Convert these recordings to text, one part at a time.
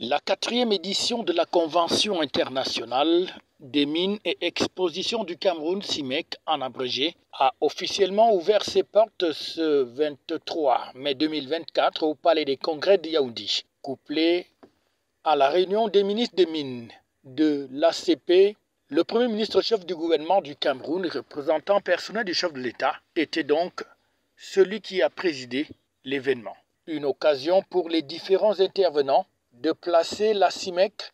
La 4e édition de la Convention internationale des mines et expositions du Cameroun, CIMEC en abrégé, a officiellement ouvert ses portes ce 23 mai 2024 au Palais des Congrès de Yaoundé. Couplé à la réunion des ministres des Mines de l'ACP, le Premier ministre chef du gouvernement du Cameroun, représentant personnel du chef de l'État, était donc celui qui a présidé l'événement. Une occasion pour les différents intervenants de placer la CIMEC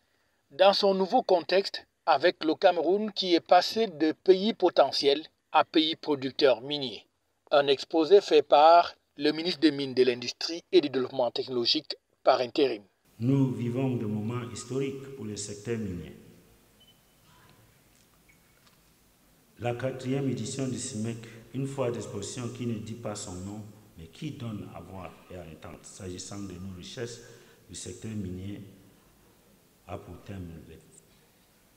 dans son nouveau contexte avec le Cameroun qui est passé de pays potentiel à pays producteur minier. Un exposé fait par le ministre des Mines, de l'Industrie et du Développement technologique par intérim. Nous vivons des moments historiques pour le secteur minier. La 4e édition du CIMEC, une fois d'exposition qui ne dit pas son nom, mais qui donne à voir et à entendre, s'agissant de nos richesses du secteur minier, a pour thème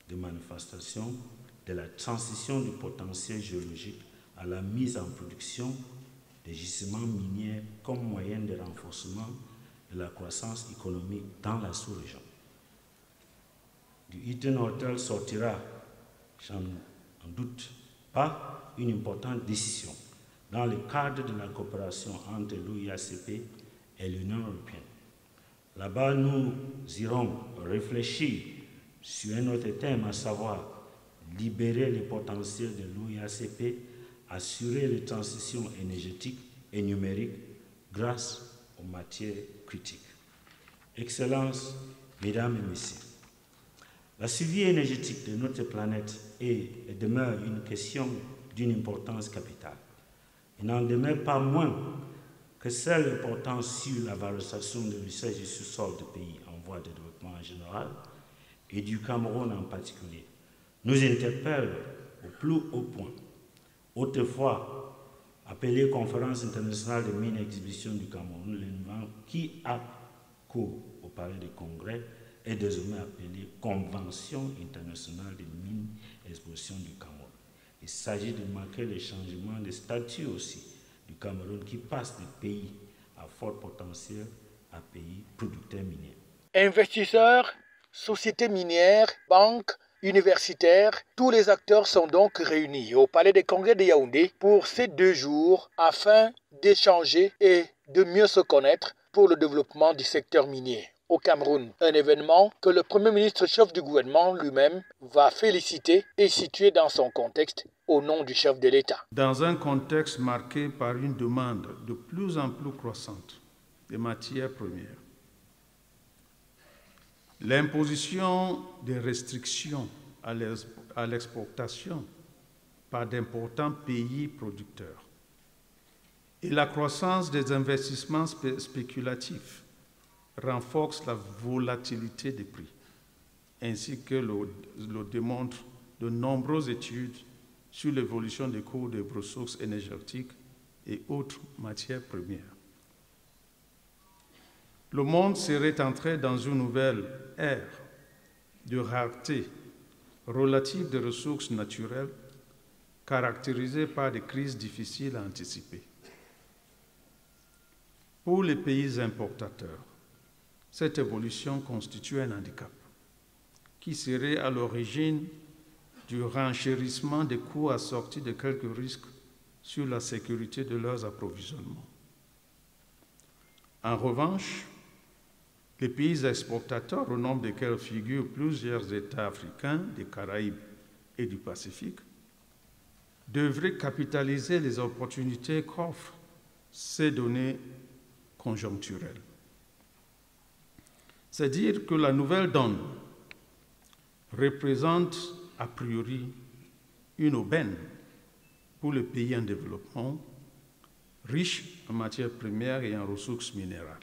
de manifestation de la transition du potentiel géologique à la mise en production des gisements miniers comme moyen de renforcement de la croissance économique dans la sous-région. Du Hilton Hotel sortira, j'en doute pas, une importante décision dans le cadre de la coopération entre l'OIACP et l'Union européenne. Là-bas, nous irons réfléchir sur un autre thème, à savoir libérer le potentiel de l'OIACP, assurer les transitions énergétiques et numériques grâce aux matières critiques. Excellences, Mesdames et Messieurs, la survie énergétique de notre planète est et demeure une question d'une importance capitale. Il n'en demeure pas moins que celle portant sur la valorisation de richesses du sous-sol des pays en voie de développement en général et du Cameroun en particulier nous interpelle au plus haut point. Autrefois appelée Conférence internationale des mines et exhibitions du Cameroun, l'événement qui a cours au Palais des Congrès est désormais appelée Convention internationale des mines et expositions du Cameroun. Il s'agit de marquer le changement de statut aussi du Cameroun qui passe de pays à fort potentiel à pays producteurs miniers. Investisseurs, sociétés minières, banques, universitaires, tous les acteurs sont donc réunis au Palais des Congrès de Yaoundé pour ces 2 jours afin d'échanger et de mieux se connaître pour le développement du secteur minier au Cameroun. Un événement que le Premier ministre chef du gouvernement lui-même va féliciter et situer dans son contexte au nom du chef de l'État. Dans un contexte marqué par une demande de plus en plus croissante des matières premières, l'imposition des restrictions à l'exportation par d'importants pays producteurs et la croissance des investissements spéculatifs renforcent la volatilité des prix, ainsi que le démontrent de nombreuses études sur l'évolution des cours des ressources énergétiques et autres matières premières. Le monde serait entré dans une nouvelle ère de rareté relative des ressources naturelles caractérisée par des crises difficiles à anticiper. Pour les pays importateurs, cette évolution constitue un handicap qui serait à l'origine du renchérissement des coûts assortis de quelques risques sur la sécurité de leurs approvisionnements. En revanche, les pays exportateurs, au nombre desquels figurent plusieurs États africains, des Caraïbes et du Pacifique, devraient capitaliser les opportunités qu'offrent ces données conjoncturelles. C'est dire que la nouvelle donne représente a priori une aubaine pour les pays en développement, riches en matières premières et en ressources minérales.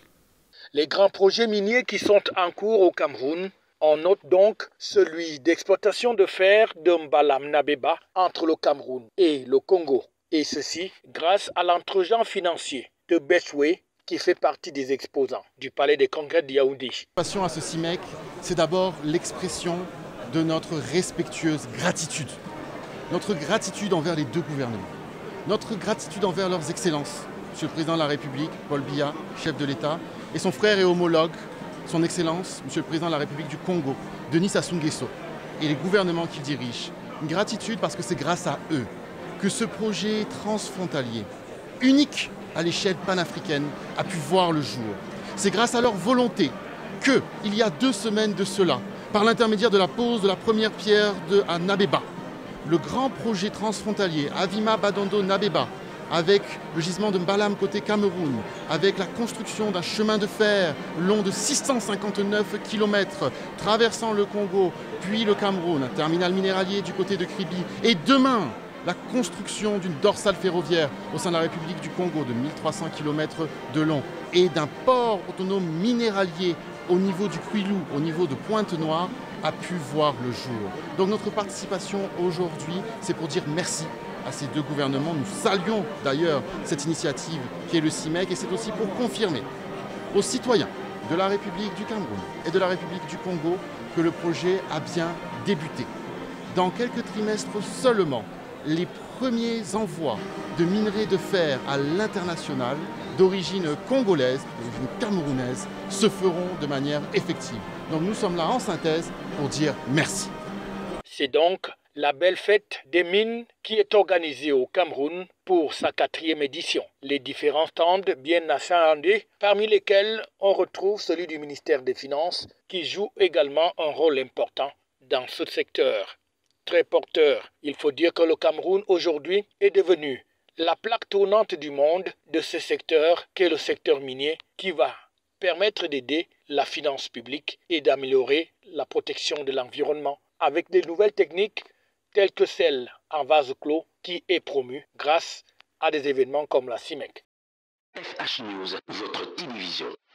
Les grands projets miniers qui sont en cours au Cameroun, on note donc celui d'exploitation de fer de Mbalam-Nabeba entre le Cameroun et le Congo. Et ceci grâce à l'entregent financier de Bestway qui fait partie des exposants du Palais des Congrès de Yaoundé. La passion à ce CIMEC, c'est d'abord l'expression de notre respectueuse gratitude. Notre gratitude envers les 2 gouvernements. Notre gratitude envers leurs excellences, Monsieur le Président de la République, Paul Biya, chef de l'État, et son frère et homologue, son Excellence, Monsieur le Président de la République du Congo, Denis Sassou Nguesso, et les gouvernements qu'il dirige. Une gratitude parce que c'est grâce à eux que ce projet transfrontalier, unique à l'échelle panafricaine, a pu voir le jour. C'est grâce à leur volonté que, il y a 2 semaines de cela, par l'intermédiaire de la pose de la première pierre à Nabeba, le grand projet transfrontalier Avima Badondo Nabeba, avec le gisement de Mbalam côté Cameroun, avec la construction d'un chemin de fer long de 659 km traversant le Congo, puis le Cameroun, un terminal minéralier du côté de Kribi, et demain, la construction d'une dorsale ferroviaire au sein de la République du Congo de 1300 km de long et d'un port autonome minéralier au niveau du Kwilu, au niveau de Pointe-Noire, a pu voir le jour. Donc notre participation aujourd'hui, c'est pour dire merci à ces 2 gouvernements. Nous saluons d'ailleurs cette initiative qui est le CIMEC et c'est aussi pour confirmer aux citoyens de la République du Cameroun et de la République du Congo que le projet a bien débuté. Dans quelques trimestres seulement, les premiers envois de minerais de fer à l'international d'origine congolaise, d'origine camerounaise, se feront de manière effective. Donc nous sommes là en synthèse pour dire merci. C'est donc la belle fête des mines qui est organisée au Cameroun pour sa 4e édition. Les différents stands bien achalandés, parmi lesquels on retrouve celui du ministère des Finances qui joue également un rôle important dans ce secteur. Très porteur, il faut dire que le Cameroun aujourd'hui est devenu la plaque tournante du monde de ce secteur qu'est le secteur minier qui va permettre d'aider la finance publique et d'améliorer la protection de l'environnement avec des nouvelles techniques telles que celle en vase clos qui est promue grâce à des événements comme la CIMEC. FH News, votre télévision.